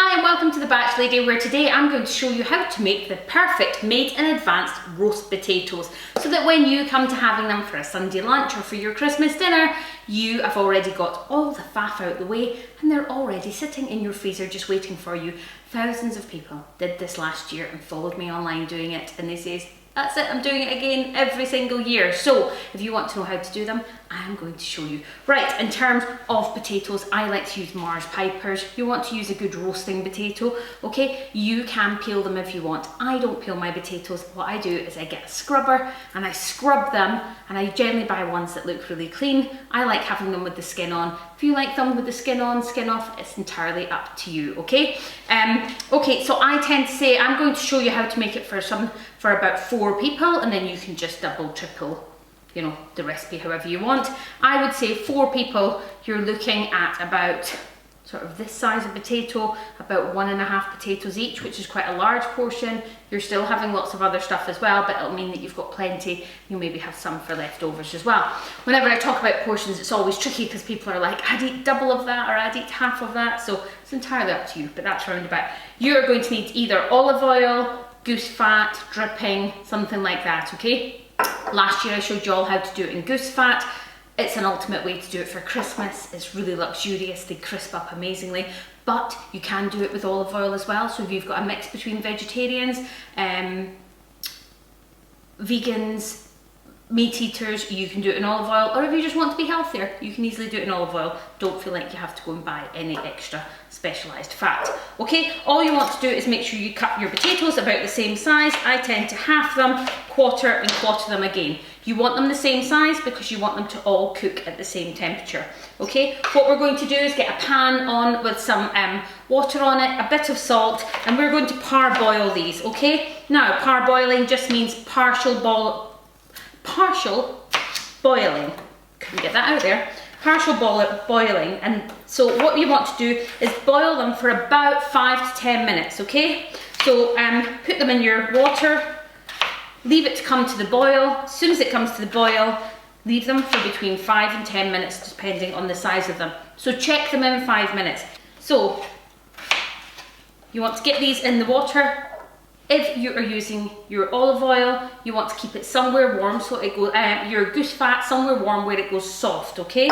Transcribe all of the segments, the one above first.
Hi and welcome to The Batch Lady, where today I'm going to show you how to make the perfect made in advance roast potatoes so that when you come to having them for a Sunday lunch or for your Christmas dinner, you have already got all the faff out the way and they're already sitting in your freezer just waiting for you. Thousands of people did this last year and followed me online doing it, and they say, that's it, I'm doing it again every single year. So if you want to know how to do them, I'm going to show you. Right, in terms of potatoes, I like to use Mars Pipers. You want to use a good roasting potato, okay? You can peel them if you want. I don't peel my potatoes. What I do is I get a scrubber and I scrub them, and I generally buy ones that look really clean. I like having them with the skin on. If you like them with the skin on, skin off, it's entirely up to you, okay? Okay, so I tend to say, I'm going to show you how to make it for about 4 people, and then you can just double, triple, you know, the recipe however you want. I would say 4 people, you're looking at about sort of this size of potato, about 1.5 potatoes each, which is quite a large portion. You're still having lots of other stuff as well, but it'll mean that you've got plenty. You maybe have some for leftovers as well. Whenever I talk about portions, it's always tricky because people are like, I'd eat double of that or I'd eat half of that. So it's entirely up to you, but that's round about. You're going to need either olive oil, goose fat, dripping, something like that, okay? Last year I showed you all how to do it in goose fat. It's an ultimate way to do it for Christmas. It's really luxurious, they crisp up amazingly, but you can do it with olive oil as well. So if you've got a mix between vegetarians, vegans, meat eaters, you can do it in olive oil, or if you just want to be healthier, you can easily do it in olive oil. Don't feel like you have to go and buy any extra specialised fat. Okay, all you want to do is make sure you cut your potatoes about the same size. I tend to half them, quarter and quarter them again. You want them the same size because you want them to all cook at the same temperature. Okay, what we're going to do is get a pan on with some water on it, a bit of salt, and we're going to parboil these, okay? Now, parboiling just means partial boiling. Couldn't get that out there. Partial boiling, and so what you want to do is boil them for about 5 to 10 minutes, okay? So put them in your water, leave it to come to the boil. As soon as it comes to the boil, leave them for between 5 and 10 minutes, depending on the size of them. So check them in 5 minutes. So you want to get these in the water. If you are using your olive oil, you want to keep it somewhere warm, so it goes, your goose fat somewhere warm where it goes soft, okay?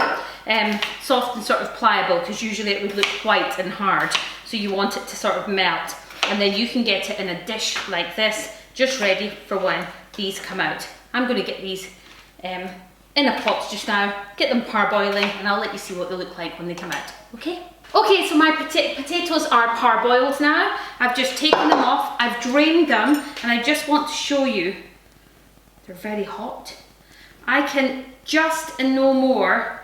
Soft and sort of pliable, because usually it would look white and hard. So you want it to sort of melt. And then you can get it in a dish like this, just ready for when these come out. I'm going to get these in a pot just now, get them parboiling, and I'll let you see what they look like when they come out, okay? Okay, so my potatoes are parboiled now. I've just taken them off, I've drained them, and I just want to show you, they're very hot. I can just and no more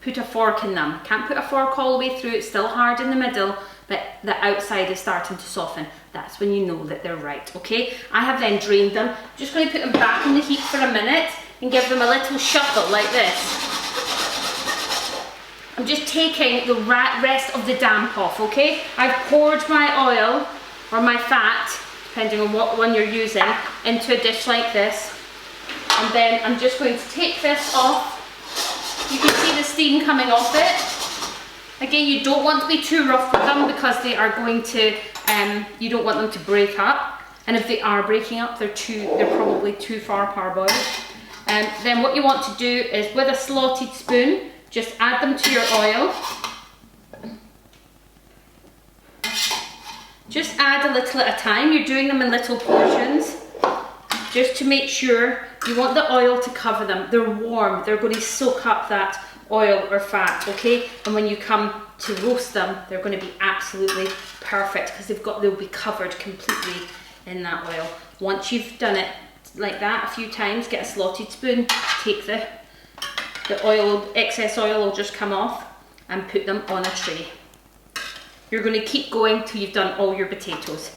put a fork in them. Can't put a fork all the way through, it's still hard in the middle, but the outside is starting to soften. That's when you know that they're right, okay? I have then drained them. I'm just going to put them back in the heat for a minute and give them a little shuffle like this. I'm just taking the rest of the damp off, okay? I've poured my oil or my fat, depending on what one you're using, into a dish like this. And then I'm just going to take this off. You can see the steam coming off it. Again, you don't want to be too rough with them because they are going to, you don't want them to break up. And if they are breaking up, they're probably too far parboiled. Then what you want to do is, with a slotted spoon, just add them to your oil. Just add a little at a time. You're doing them in little portions, just to make sure. You want the oil to cover them. They're warm. They're going to soak up that oil or fat, okay? And when you come to roast them, they're going to be absolutely perfect because they'll be covered completely in that oil. Once you've done it like that a few times, get a slotted spoon, take the oil, excess oil will just come off, and put them on a tray. You're going to keep going till you've done all your potatoes.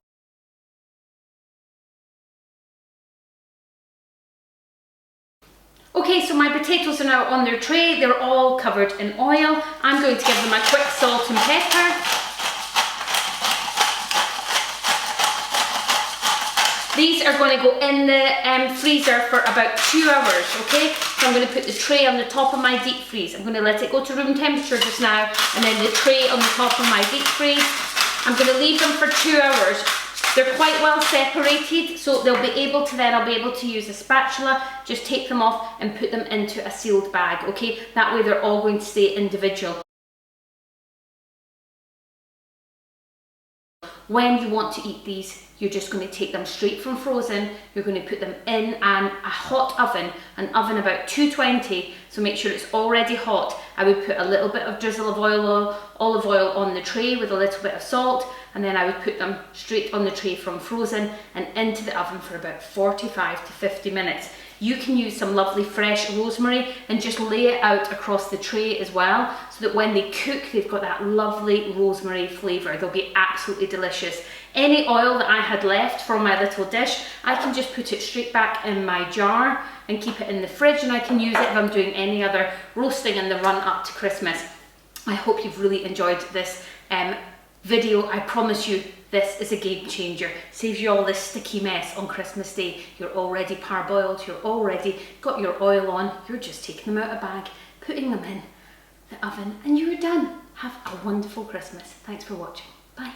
Okay, so my potatoes are now on their tray. They're all covered in oil. I'm going to give them a quick salt and pepper. These are going to go in the freezer for about 2 hours, okay? So I'm going to put the tray on the top of my deep freeze. I'm going to let it go to room temperature just now, and then the tray on the top of my deep freeze. I'm going to leave them for 2 hours. They're quite well separated, so they'll be able to then, I'll be able to use a spatula, just take them off and put them into a sealed bag, okay? That way they're all going to stay individual. When you want to eat these, you're just going to take them straight from frozen. You're going to put them in a hot oven, an oven about 220, so make sure it's already hot. I would put a little bit of drizzle of olive oil on the tray with a little bit of salt, and then I would put them straight on the tray from frozen and into the oven for about 45 to 50 minutes. You can use some lovely fresh rosemary and just lay it out across the tray as well, so that when they cook, they've got that lovely rosemary flavour. They'll be absolutely delicious. Any oil that I had left from my little dish, I can just put it straight back in my jar and keep it in the fridge, and I can use it if I'm doing any other roasting in the run up to Christmas. I hope you've really enjoyed this video. I promise you, this is a game changer. Saves you all this sticky mess on Christmas Day. You're already parboiled, you're already got your oil on, you're just taking them out of a bag, putting them in the oven, and you're done. Have a wonderful Christmas. Thanks for watching. Bye.